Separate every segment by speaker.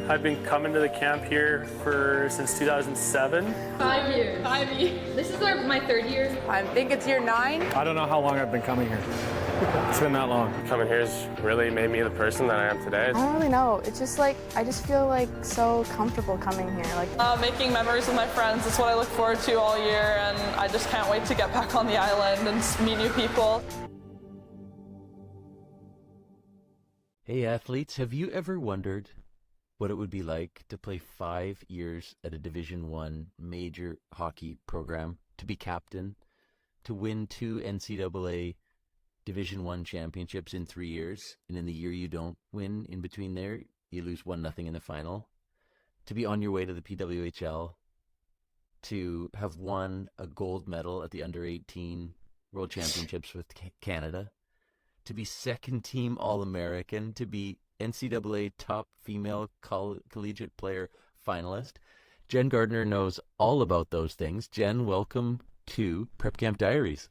Speaker 1: I've been coming to the camp here since 2007.
Speaker 2: 5 years.
Speaker 3: 5 years.
Speaker 2: This is my 3rd year.
Speaker 4: I think it's year 9.
Speaker 5: I don't know how long I've been coming here. It's been that long.
Speaker 6: Coming here has really made me the person that I am today.
Speaker 7: I don't really know. It's just like, I just feel like so comfortable coming here.
Speaker 3: Making memories with my friends is what I look forward to all year, and I just can't wait to get back on the island and meet new people.
Speaker 8: Hey athletes, have you ever wondered what it would be like to play 5 years at a Division I major hockey program, to be captain, to win 2 NCAA Division I championships in 3 years, and in the year you don't win, in between there, you lose 1-0 in the final, to be on your way to the PWHL, to have won a gold medal at the under-18 World Championships with Canada, to be second team All-American, to be NCAA top female collegiate player finalist. Jenn Gardiner knows all about those things. Jenn, welcome to Prep Camp Diaries.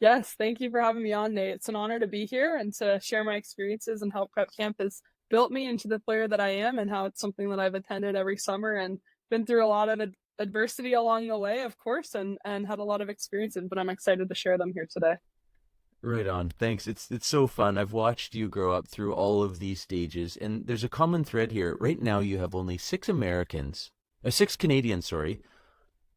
Speaker 3: Yes, thank you for having me on, Nate. It's an honor to be here and to share my experiences and how Prep Camp has built me into the player that I am, and how it's something that I've attended every summer and been through a lot of adversity along the way, of course, and had a lot of experiences, but I'm excited to share them here today.
Speaker 8: Right on. Thanks. It's so fun. I've watched you grow up through all of these stages, and there's a common thread here. Right now you have only 6 Canadians,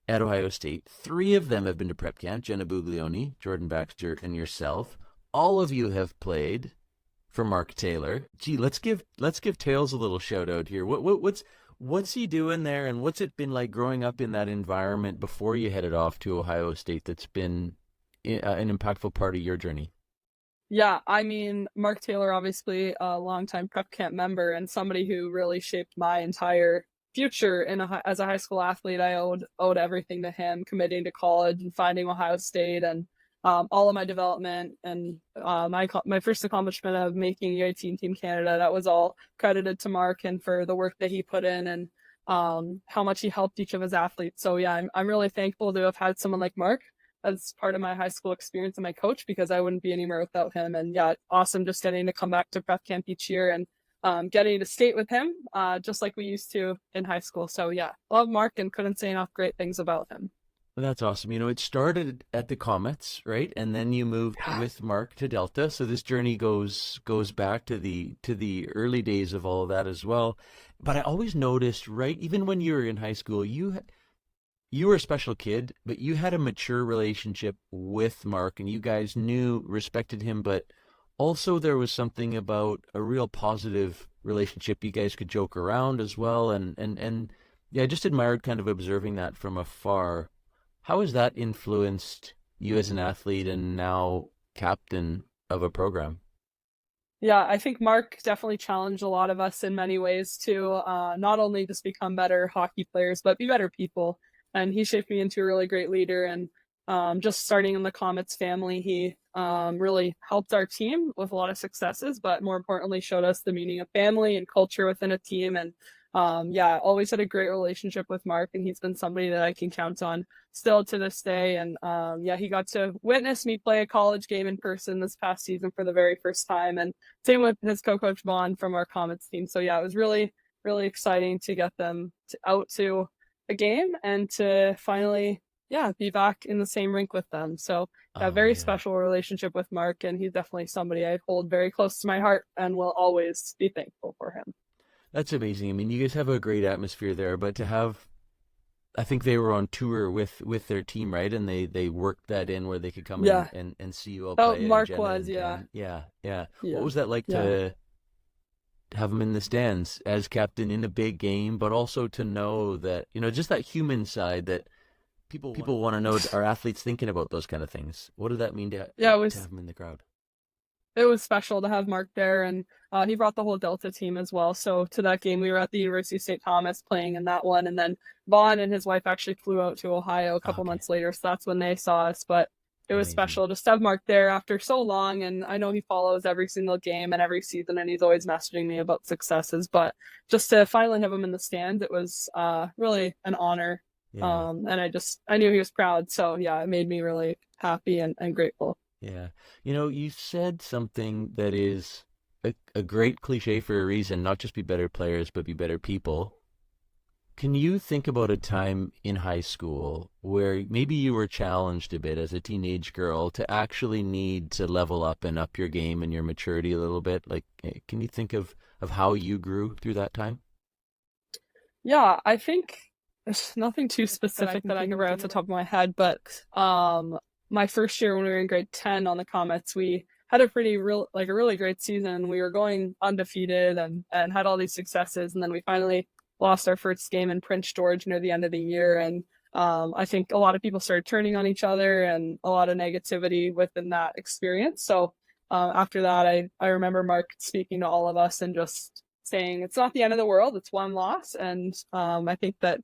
Speaker 8: at Ohio State. 3 of them have been to prep camp: Jenna Buglioni, Jordan Baxter, and yourself. All of you have played for Mark Taylor. Gee, let's give Tails a little shout out here. What's he doing there, and what's it been like growing up in that environment before you headed off to Ohio State that's been an impactful part of your journey?
Speaker 3: Yeah, I mean, Mark Taylor, obviously a longtime prep camp member and somebody who really shaped my entire future as a high school athlete. I owed everything to him, committing to college and finding Ohio State, and all of my development and my first accomplishment of making U18 Team Canada. That was all credited to Mark, and for the work that he put in, and how much he helped each of his athletes. So yeah, I'm really thankful to have had someone like Mark as part of my high school experience and my coach, because I wouldn't be anywhere without him. And yeah, awesome just getting to come back to prep camp each year and getting to skate with him, just like we used to in high school. So yeah, love Mark and couldn't say enough great things about him.
Speaker 8: That's awesome. You know, it started at the Comets, right? And then you moved with Mark to Delta. So this journey goes back to the early days of all of that as well. But I always noticed, right, even when you were in high school, you were a special kid, but you had a mature relationship with Mark, and you guys respected him, but also there was something about a real positive relationship. You guys could joke around as well, and yeah, I just admired kind of observing that from afar. How has that influenced you as an athlete and now captain of a program?
Speaker 3: Yeah, I think Mark definitely challenged a lot of us in many ways to not only just become better hockey players, but be better people. And he shaped me into a really great leader. And just starting in the Comets family, he really helped our team with a lot of successes, but more importantly, showed us the meaning of family and culture within a team. And yeah, always had a great relationship with Mark, and he's been somebody that I can count on still to this day. And yeah, he got to witness me play a college game in person this past season for the very first time. And same with his co-coach Vaughn from our Comets team. So yeah, it was really, really exciting to get them out to a game and to finally, yeah, be back in the same rink with them. So a very special relationship with Mark, and he's definitely somebody I hold very close to my heart and will always be thankful for him.
Speaker 8: That's amazing. I mean, you guys have a great atmosphere there, but to have, I think they were on tour with their team, right? And they worked that in where they could come in and see you all play.
Speaker 3: Oh, Mark was, yeah.
Speaker 8: Yeah. What was that like to have him in the stands as captain in a big game, but also to know that, you know, just that human side that people want to know, are athletes thinking about those kind of things? What did that mean to have him in the crowd?
Speaker 3: It was special to have Mark there, and he brought the whole Delta team as well. So to that game, we were at the University of St. Thomas playing in that one, and then Vaughn and his wife actually flew out to Ohio a couple months later, so that's when they saw us. But it was special just to have Mark there after so long, and I know he follows every single game and every season, and he's always messaging me about successes. But just to finally have him in the stands, it was really an honor. Yeah. And I knew he was proud. So yeah, it made me really happy and grateful.
Speaker 8: Yeah. You know, you said something that is a great cliche for a reason, not just be better players, but be better people. Can you think about a time in high school where maybe you were challenged a bit as a teenage girl to actually need to level up and up your game and your maturity a little bit? Like, can you think of how you grew through that time?
Speaker 3: Yeah, I think there's nothing too specific that I can remember off the top of my head, but my first year when we were in grade 10 on the Comets, we had a really great season. We were going undefeated and had all these successes, and then we finally lost our first game in Prince George near the end of the year, and I think a lot of people started turning on each other and a lot of negativity within that experience. So after that, I remember Mark speaking to all of us and just saying it's not the end of the world, it's one loss. And I think that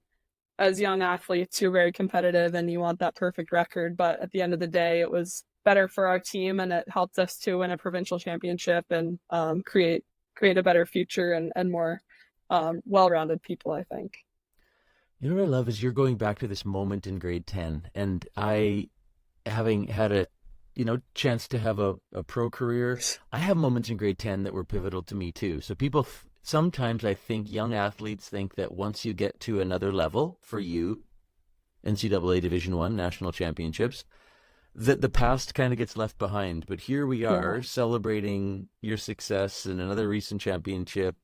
Speaker 3: as young athletes, you're very competitive and you want that perfect record. But at the end of the day, it was better for our team and it helped us to win a provincial championship and create a better future and more well-rounded people, I think.
Speaker 8: You know what I love is you're going back to this moment in grade 10, and I, having had a chance to have a pro career, I have moments in grade 10 that were pivotal to me too. So people sometimes I think young athletes think that once you get to another level, for you, NCAA Division I, national championships, that the past kind of gets left behind. But here we are celebrating your success in another recent championship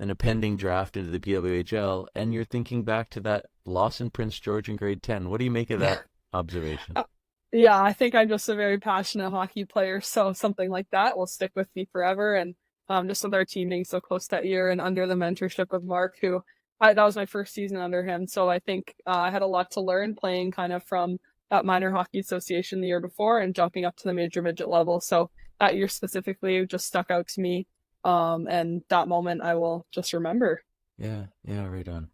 Speaker 8: and a pending draft into the PWHL, and you're thinking back to that loss in Prince George in grade 10. What do you make of that observation?
Speaker 3: Yeah, I think I'm just a very passionate hockey player, so something like that will stick with me forever. And just with our team being so close that year and under the mentorship of Mark, that was my first season under him. So I think I had a lot to learn playing kind of from that minor hockey association the year before and jumping up to the major midget level. So that year specifically just stuck out to me. And that moment I will just remember.
Speaker 8: Yeah, right on.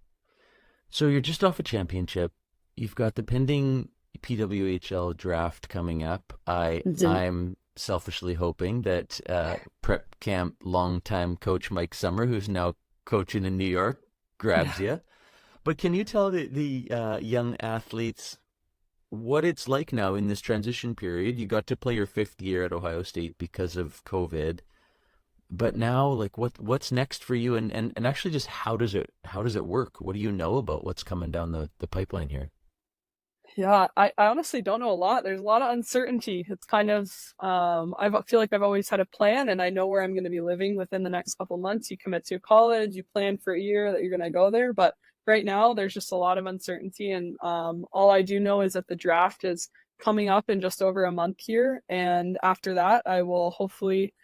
Speaker 8: So you're just off a championship. You've got the pending PWHL draft coming up. I'm selfishly hoping that prep camp longtime coach Mike Summer, who's now coaching in New York, grabs you. But can you tell the young athletes what it's like now in this transition period? You got to play your 5th year at Ohio State because of COVID. But now, like, what's next for you, and actually just how does it work? What do you know about what's coming down the pipeline here?
Speaker 3: Yeah, I honestly don't know a lot. There's a lot of uncertainty. It's kind of I feel like I've always had a plan and I know where I'm going to be living within the next couple months. You commit to college, you plan for a year that you're going to go there, but right now there's just a lot of uncertainty, and all I do know is that the draft is coming up in just over a month here, and after that I will hopefully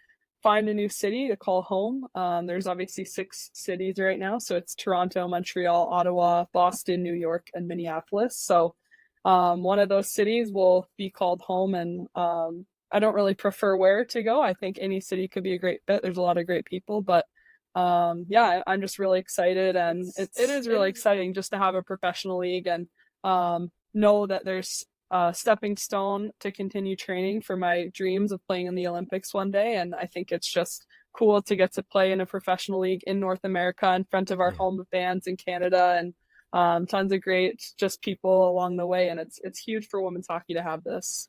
Speaker 3: find a new city to call home. There's obviously 6 cities right now. So it's Toronto, Montreal, Ottawa, Boston, New York, and Minneapolis. So one of those cities will be called home. And I don't really prefer where to go. I think any city could be a great fit. There's a lot of great people. But I'm just really excited. And it is really exciting just to have a professional league and know that there's stepping stone to continue training for my dreams of playing in the Olympics one day. And I think it's just cool to get to play in a professional league in North America in front of our home fans in Canada, and tons of great just people along the way. And it's huge for women's hockey to have this.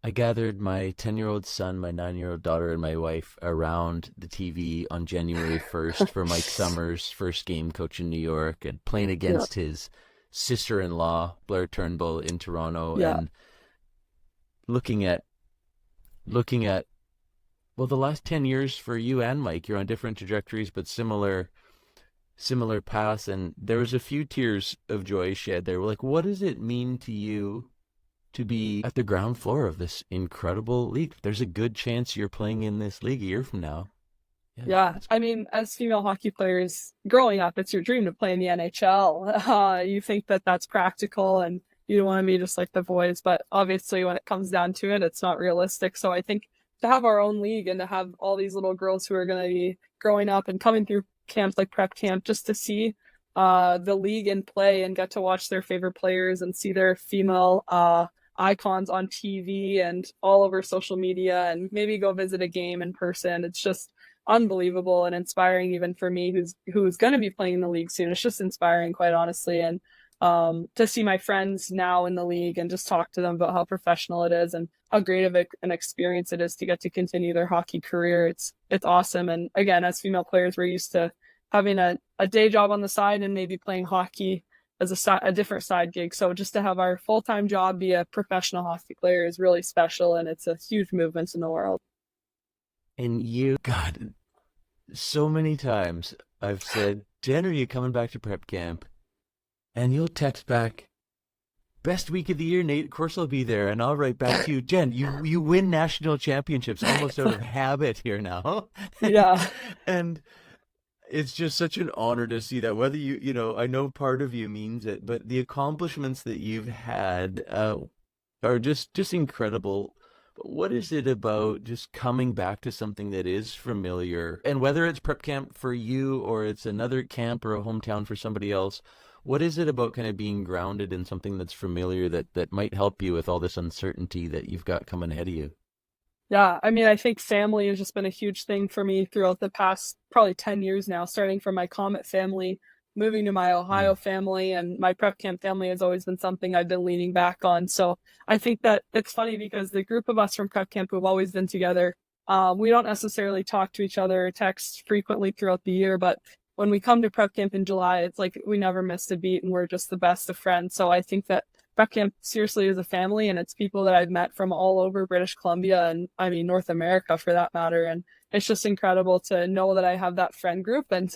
Speaker 8: I gathered my 10-year-old son, my 9-year-old daughter, and my wife around the TV on January 1st for Mike Summers' first game coaching New York and playing against his sister-in-law Blair Turnbull in Toronto, and looking at well, the last 10 years for you and Mike, you're on different trajectories but similar paths, and there was a few tears of joy shed there. Like, what does it mean to you to be at the ground floor of this incredible league? There's a good chance you're playing in this league a year from now.
Speaker 3: Yeah, I mean, as female hockey players growing up, it's your dream to play in the NHL. You think that that's practical and you don't want to be just like the boys, but obviously when it comes down to it, it's not realistic. So I think to have our own league and to have all these little girls who are going to be growing up and coming through camps like prep camp, just to see the league in play and get to watch their favorite players and see their female icons on TV and all over social media, and maybe go visit a game in person. It's just unbelievable and inspiring, even for me who's going to be playing in the league soon. It's just inspiring, quite honestly. And to see my friends now in the league and just talk to them about how professional it is and how great of an experience it is to get to continue their hockey career. It's awesome. And again, as female players, we're used to having a day job on the side and maybe playing hockey as a different side gig. So just to have our full-time job be a professional hockey player is really special, and it's a huge movement in the world.
Speaker 8: And God, so many times I've said, Jen, are you coming back to prep camp? And you'll text back, best week of the year, Nate. Of course I'll be there. And I'll write back to you, Jen, you win national championships almost out of habit here now.
Speaker 3: Yeah.
Speaker 8: And it's just such an honor to see that. Whether I know part of you means it, but the accomplishments that you've had are just incredible. But what is it about just coming back to something that is familiar? And whether it's prep camp for you or it's another camp or a hometown for somebody else, what is it about kind of being grounded in something that's familiar that might help you with all this uncertainty that you've got coming ahead of you?
Speaker 3: Yeah, I mean, I think family has just been a huge thing for me throughout the past probably 10 years now, starting from my Comet family, moving to my Ohio family, and my prep camp family has always been something I've been leaning back on. So I think that it's funny because the group of us from prep camp who've always been together, we don't necessarily talk to each other or text frequently throughout the year, but when we come to prep camp in July, it's like we never missed a beat and we're just the best of friends. So I think that prep camp seriously is a family, and it's people that I've met from all over British Columbia and I mean North America for that matter. And it's just incredible to know that I have that friend group, and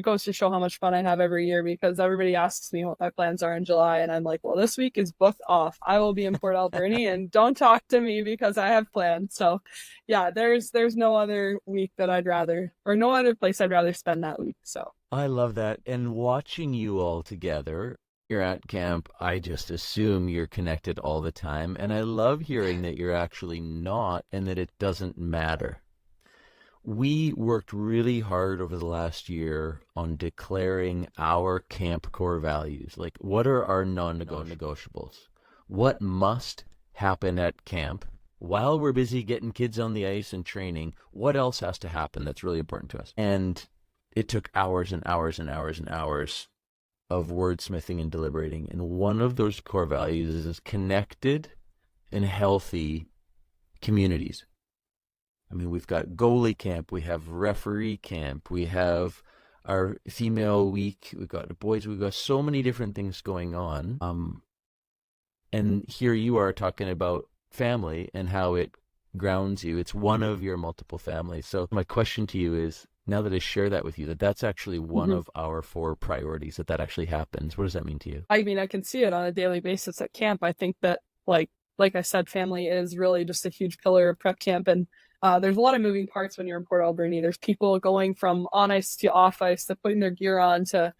Speaker 3: goes to show how much fun I have every year, because everybody asks me what my plans are in July, and I'm like, well, this week is booked off. I will be in Port Alberni and don't talk to me because I have plans. So yeah, there's no other week that no other place I'd rather spend that week. So
Speaker 8: I love that. And watching you all together, you're at camp, I just assume you're connected all the time. And I love hearing that you're actually not, and that it doesn't matter. We worked really hard over the last year on declaring our camp core values. Like, what are our non-negotiables? What must happen at camp while we're busy getting kids on the ice and training? What else has to happen that's really important to us? And it took hours and hours and hours and hours of wordsmithing and deliberating. And one of those core values is connected and healthy communities. I mean, we've got goalie camp, we have referee camp, we have our female week, we've got the boys, we've got so many different things going on. And here you are talking about family and how it grounds you. It's one of your multiple families. So my question to you is, now that I share that with you, that's actually one of our 4 priorities, that actually happens. What does that mean to you?
Speaker 3: I mean, I can see it on a daily basis at camp. I think that like I said, family is really just a huge pillar of prep camp. And there's a lot of moving parts when you're in Port Alberni. There's people going from on ice to off ice, to putting their gear on, to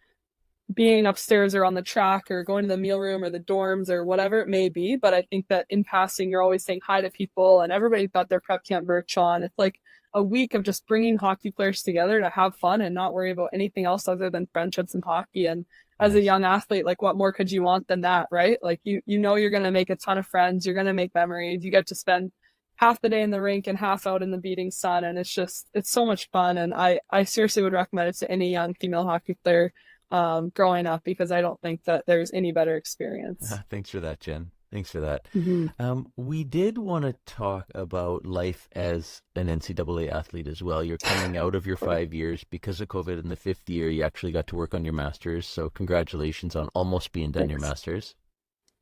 Speaker 3: being upstairs or on the track or going to the meal room or the dorms or whatever it may be. But I think that in passing, you're always saying hi to people, and everybody's got their prep camp merch on. It's like a week of just bringing hockey players together to have fun and not worry about anything else other than friendships and hockey. And as a young athlete, like, what more could you want than that, right? Like, you know you're going to make a ton of friends. You're going to make memories. You get to spend half the day in the rink and half out in the beating sun. And it's so much fun. And I seriously would recommend it to any young female hockey player growing up, because I don't think that there's any better experience.
Speaker 8: Thanks for that, Jen. Thanks for that.
Speaker 3: Mm-hmm.
Speaker 8: We did want to talk about life as an NCAA athlete as well. You're coming out of your 5 years because of COVID. In the 5th year, you actually got to work on your master's. So congratulations on almost being done your master's.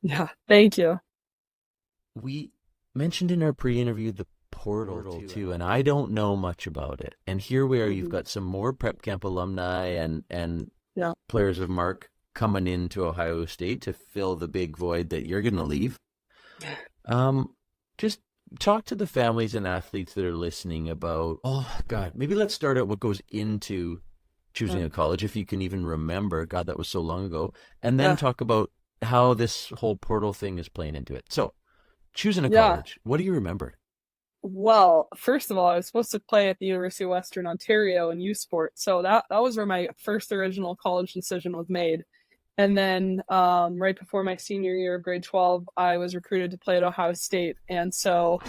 Speaker 3: Yeah, thank you.
Speaker 8: We mentioned in our pre-interview the portal too, and I don't know much about it. And here we are, you've got some more prep camp alumni and players of mark coming into Ohio State to fill the big void that you're going to leave. Just talk to the families and athletes that are listening about, maybe let's start at what goes into choosing a college, if you can even remember. God, that was so long ago. And then talk about how this whole portal thing is playing into it. So choosing a college, what do you remember?
Speaker 3: Well, first of all, I was supposed to play at the University of Western Ontario in U Sport. So that was where my first original college decision was made. And then right before my senior year of grade 12, I was recruited to play at Ohio State. And so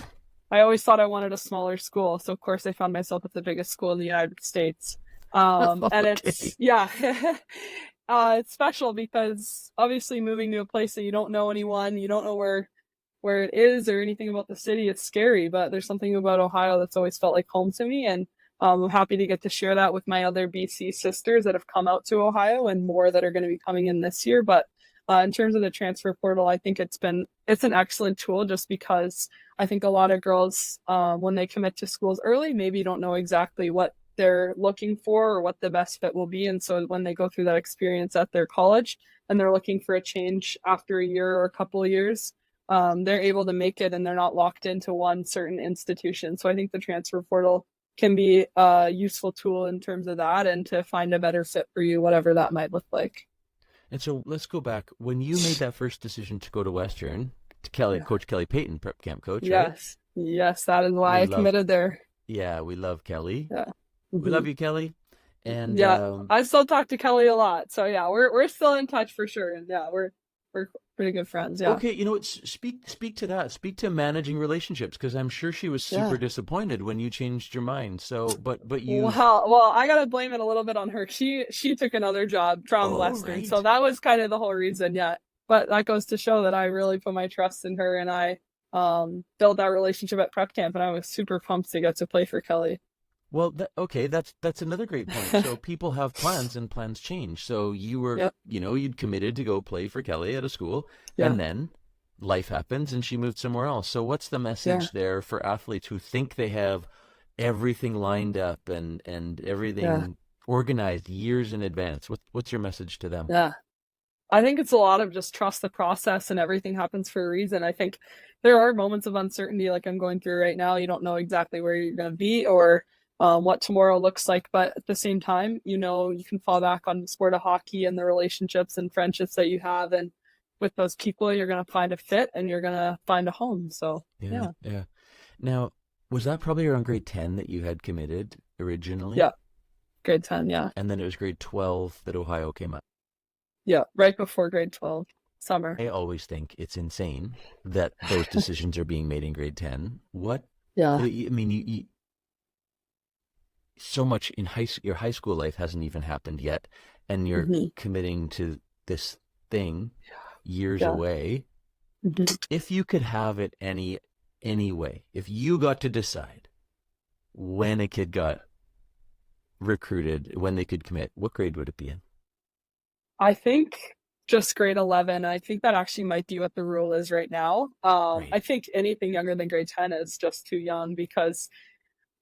Speaker 3: I always thought I wanted a smaller school. So, of course, I found myself at the biggest school in the United States. And it's it's special because obviously moving to a place that you don't know anyone, you don't know where where it is or anything about the city. It's scary, but there's something about Ohio that's always felt like home to me. And I'm happy to get to share that with my other BC sisters that have come out to Ohio and more that are going to be coming in this year. But in terms of the transfer portal, I think it's an excellent tool just because I think a lot of girls, when they commit to schools early, maybe don't know exactly what they're looking for or what the best fit will be. And so when they go through that experience at their college and they're looking for a change after a year or a couple of years, they're able to make it and they're not locked into one certain institution. So I think the transfer portal can be a useful tool in terms of that and to find a better fit for you, whatever that might look like.
Speaker 8: And so let's go back. When you made that first decision to go to Western, to Kelly, Coach Kelly Payton, prep camp coach, right?
Speaker 3: Yes, that is why I committed there.
Speaker 8: Yeah, we love Kelly.
Speaker 3: Yeah.
Speaker 8: We love you, Kelly. And
Speaker 3: I still talk to Kelly a lot. So yeah, we're still in touch for sure. And yeah, we're pretty good friends. Yeah.
Speaker 8: Okay, you know what? Speak to that. Speak to managing relationships, because I'm sure she was super disappointed when you changed your mind. So, but you.
Speaker 3: Well, I gotta blame it a little bit on her. She took another job from Western,
Speaker 8: right.
Speaker 3: so that was kind of the whole reason. Yeah, but that goes to show that I really put my trust in her, and I built that relationship at prep camp, and I was super pumped to get to play for Kelly.
Speaker 8: Well, that's another great point. So people have plans and plans change. So you were, you'd committed to go play for Kelly at a school, and then life happens and she moved somewhere else. So what's the message there for athletes who think they have everything lined up and everything organized years in advance? What's your message to them?
Speaker 3: Yeah. I think it's a lot of just trust the process and everything happens for a reason. I think there are moments of uncertainty like I'm going through right now. You don't know exactly where you're going to be or what tomorrow looks like, but at the same time, you can fall back on the sport of hockey and the relationships and friendships that you have, and with those people, you're going to find a fit and you're going to find a home. So yeah.
Speaker 8: Now, was that probably around grade 10 that you had committed originally?
Speaker 3: Yeah, grade 10, yeah.
Speaker 8: And then it was grade 12 that Ohio came up.
Speaker 3: Yeah, right before grade 12, summer.
Speaker 8: I always think it's insane that those decisions are being made in grade 10. What?
Speaker 3: Yeah.
Speaker 8: I mean, you so much in your high school life hasn't even happened yet, and you're committing to this thing years away. If you could have it any way, if you got to decide when a kid got recruited, when they could commit, what grade would it be in?
Speaker 3: I think just grade 11. I think that actually might be what the rule is right now. I think anything younger than grade 10 is just too young, because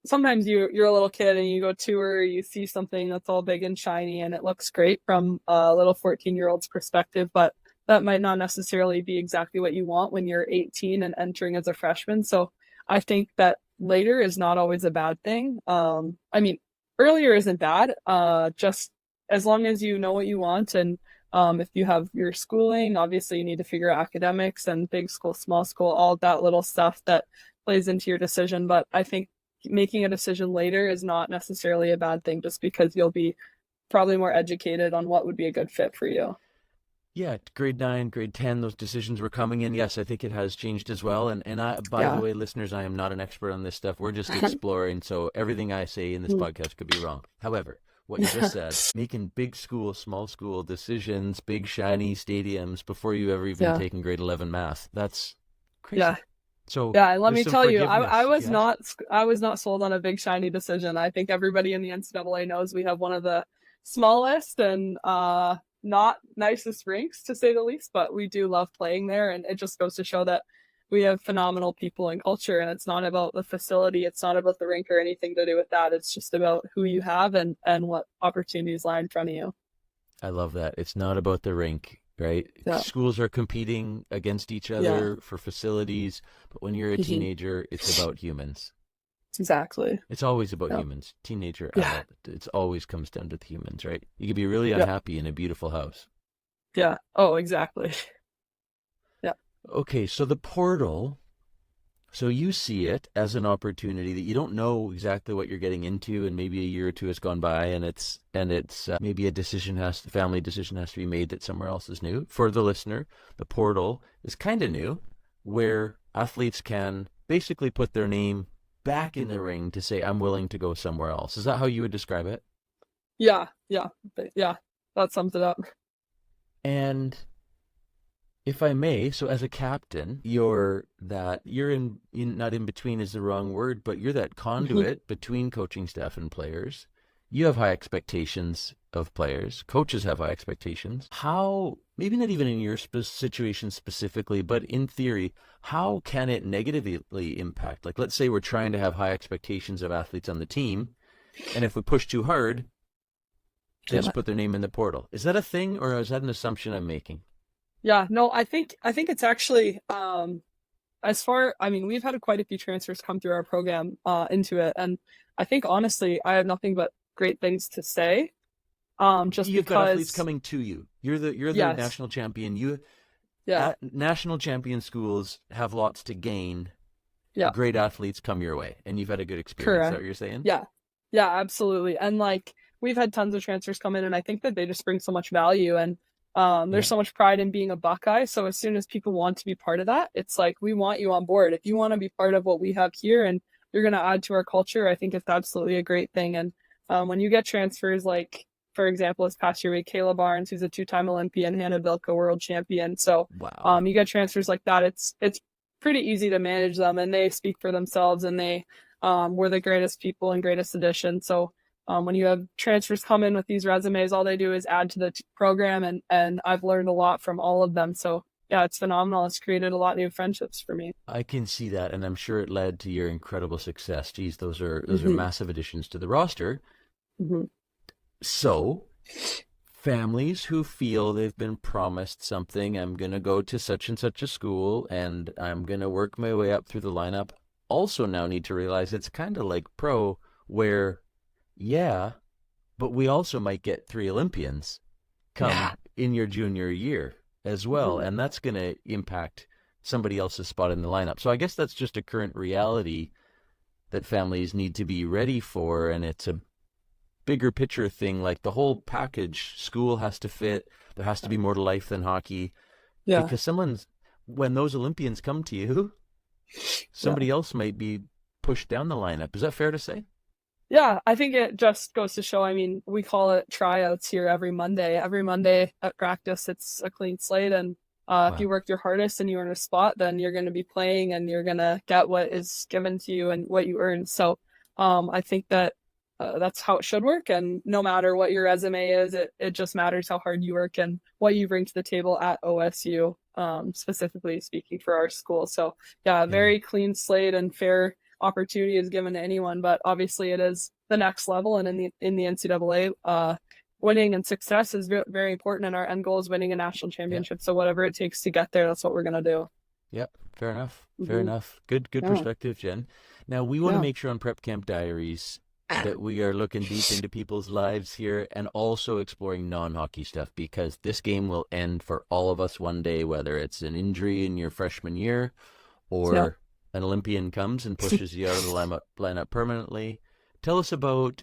Speaker 3: sometimes you're a little kid and you go tour, you see something that's all big and shiny and it looks great from a little 14-year-old's perspective, but that might not necessarily be exactly what you want when you're 18 and entering as a freshman. So I think that later is not always a bad thing. I mean, earlier isn't bad, just as long as you know what you want. And if you have your schooling, obviously you need to figure out academics and big school, small school, all that little stuff that plays into your decision. But I think making a decision later is not necessarily a bad thing, just because you'll be probably more educated on what would be a good fit for you.
Speaker 8: Yeah, grade 9, grade 10, those decisions were coming in. Yes, I think it has changed as well. And by the way, listeners, I am not an expert on this stuff. We're just exploring. So everything I say in this podcast could be wrong. However, what you just said, making big school, small school decisions, big shiny stadiums before you ever even taken grade 11 math, that's crazy.
Speaker 3: Yeah.
Speaker 8: So
Speaker 3: yeah, and let me tell you, I was not sold on a big shiny decision. I think everybody in the NCAA knows we have one of the smallest and not nicest rinks, to say the least, but we do love playing there, and it just goes to show that we have phenomenal people and culture, and it's not about the facility, it's not about the rink or anything to do with that. It's just about who you have and what opportunities lie in front of you.
Speaker 8: I love that. It's not about the rink. Right? Yeah. Schools are competing against each other for facilities, but when you're a teenager, it's about humans.
Speaker 3: Exactly.
Speaker 8: It's always about humans. Teenager, adult, it always comes down to the humans, right? You could be really unhappy in a beautiful house.
Speaker 3: Yeah. Oh, exactly. Yeah.
Speaker 8: Okay, so the portal, so you see it as an opportunity that you don't know exactly what you're getting into, and maybe a year or two has gone by, and it's maybe the family decision has to be made that somewhere else is new. For the listener, the portal is kind of new, where athletes can basically put their name back in the ring to say, I'm willing to go somewhere else. Is that how you would describe it?
Speaker 3: Yeah, that sums it up.
Speaker 8: And If I may, so as a captain, you're not in between is the wrong word, but you're that conduit between coaching staff and players. You have high expectations of players. Coaches have high expectations. How, maybe not even in your situation specifically, but in theory, how can it negatively impact? Like, let's say we're trying to have high expectations of athletes on the team, and if we push too hard, they just put their name in the portal. Is that a thing, or is that an assumption I'm making?
Speaker 3: Yeah, no, I think it's actually we've had quite a few transfers come through our program into it, and I think honestly I have nothing but great things to say. Just
Speaker 8: You've
Speaker 3: because
Speaker 8: got athletes coming to you. You're the
Speaker 3: Yes.
Speaker 8: national champion.
Speaker 3: Yeah.
Speaker 8: National champion schools have lots to gain.
Speaker 3: Yeah.
Speaker 8: Great athletes come your way, and you've had a good experience.
Speaker 3: Correct.
Speaker 8: Is that what you're saying?
Speaker 3: Yeah. Yeah, absolutely. And like we've had tons of transfers come in, and I think that they just bring so much value, and there's so much pride in being a Buckeye. So as soon as people want to be part of that, it's like, we want you on board. If you want to be part of what we have here and you're going to add to our culture, I think it's absolutely a great thing. And when you get transfers, like, for example, this past year we had Kayla Barnes, who's a 2-time Olympian, Hannah Bilka, world champion. So
Speaker 8: wow.
Speaker 3: You get transfers like that. It's pretty easy to manage them, and they speak for themselves, and they were the greatest people and greatest addition. So when you have transfers come in with these resumes, all they do is add to the program, and I've learned a lot from all of them. So yeah, it's phenomenal. It's created a lot of new friendships for me.
Speaker 8: I can see that, and I'm sure it led to your incredible success. Geez, those are massive additions to the roster.
Speaker 3: Mm-hmm.
Speaker 8: So, families who feel they've been promised something, I'm going to go to such and such a school, and I'm going to work my way up through the lineup, also now need to realize it's kind of like pro, where yeah, but we also might get 3 Olympians come in your junior year as well, and that's going to impact somebody else's spot in the lineup. So I guess that's just a current reality that families need to be ready for, and it's a bigger picture thing. Like, the whole package, school has to fit. There has to be more to life than hockey. Yeah. Because when those Olympians come to you, somebody else might be pushed down the lineup. Is that fair to say?
Speaker 3: Yeah, I think it just goes to show, I mean, we call it tryouts here every Monday. Every Monday at practice, it's a clean slate. And if you work your hardest and you earn a spot, then you're going to be playing and you're going to get what is given to you and what you earn. So I think that that's how it should work. And no matter what your resume is, it just matters how hard you work and what you bring to the table at OSU, specifically speaking for our school. So yeah, very clean slate and fair opportunity is given to anyone, but obviously it is the next level. And in the NCAA, winning and success is very important, and our end goal is winning a national championship. So whatever it takes to get there, that's what we're going to do.
Speaker 8: Yep, fair enough. Fair enough. Good perspective, Jen. Now, we want to make sure on Prep Camp Diaries that we are looking deep into people's lives here and also exploring non-hockey stuff, because this game will end for all of us one day, whether it's an injury in your freshman year or an Olympian comes and pushes you out of the lineup permanently. Tell us about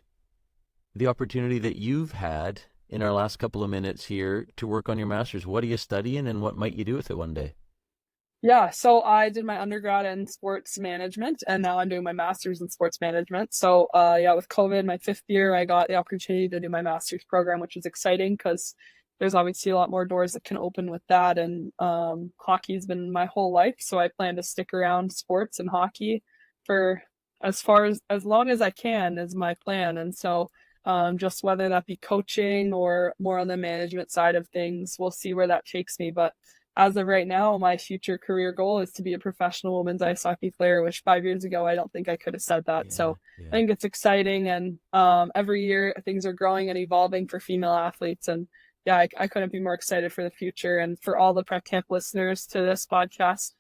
Speaker 8: the opportunity that you've had in our last couple of minutes here to work on your master's. What are you studying, and what might you do with it one day?
Speaker 3: Yeah, so I did my undergrad in sports management, and now I'm doing my master's in sports management. So with COVID, my 5th year, I got the opportunity to do my master's program, which is exciting because there's obviously a lot more doors that can open with that. And hockey's been my whole life, so I plan to stick around sports and hockey for as long as I can is my plan. And so just whether that be coaching or more on the management side of things, we'll see where that takes me. But as of right now, my future career goal is to be a professional women's ice hockey player, which 5 years ago, I don't think I could have said that. I think it's exciting. And every year things are growing and evolving for female athletes. And I couldn't be more excited for the future. And for all the Prep Camp listeners to this podcast,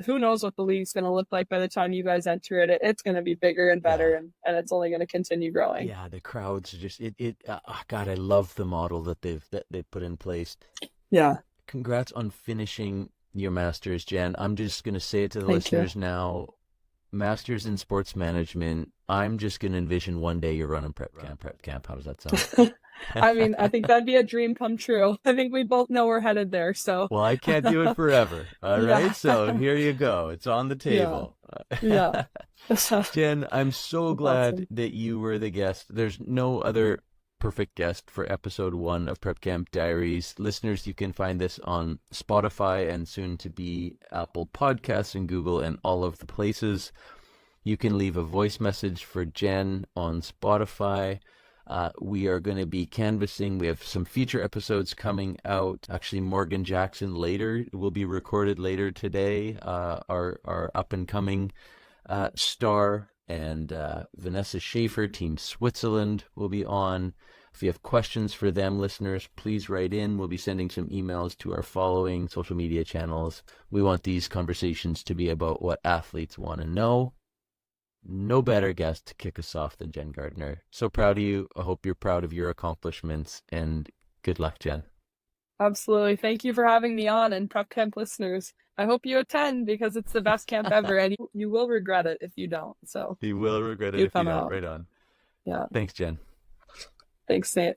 Speaker 3: who knows what the league's going to look like by the time you guys enter it. It's going to be bigger and better, and it's only going to continue growing.
Speaker 8: Yeah, the crowds are just God, I love the model that they've put in place.
Speaker 3: Yeah.
Speaker 8: Congrats on finishing your master's, Jen. I'm just going to say it to the listeners now. Master's in sports management. I'm just going to envision one day you're running prep camp. How does that sound?
Speaker 3: I mean, I think that'd be a dream come true. I think we both know we're headed there. So
Speaker 8: well, I can't do it forever. All right. So here you go. It's on the table.
Speaker 3: Yeah.
Speaker 8: Jen, I'm so glad that you were the guest. There's no other perfect guest for episode 1 of Prep Camp Diaries. Listeners, you can find this on Spotify and soon to be Apple Podcasts and Google and all of the places. You can leave a voice message for Jenn on Spotify. We are going to be canvassing. We have some feature episodes coming out. Actually, Morgan Jackson will be recorded later today. Our up and coming star, and Vanessa Schaefer, Team Switzerland, will be on. If you have questions for them, listeners, please write in. We'll be sending some emails to our following social media channels. We want these conversations to be about what athletes want to know. No better guest to kick us off than Jenn Gardiner. So proud of you. I hope you're proud of your accomplishments, and good luck, Jenn.
Speaker 3: Absolutely. Thank you for having me on, and Prep Camp listeners, I hope you attend because it's the best camp ever, and you will regret it if you don't. So
Speaker 8: You will regret it
Speaker 3: You
Speaker 8: if you
Speaker 3: come
Speaker 8: don't.
Speaker 3: out.
Speaker 8: Right on.
Speaker 3: Yeah.
Speaker 8: Thanks, Jenn.
Speaker 3: Thanks, Nate.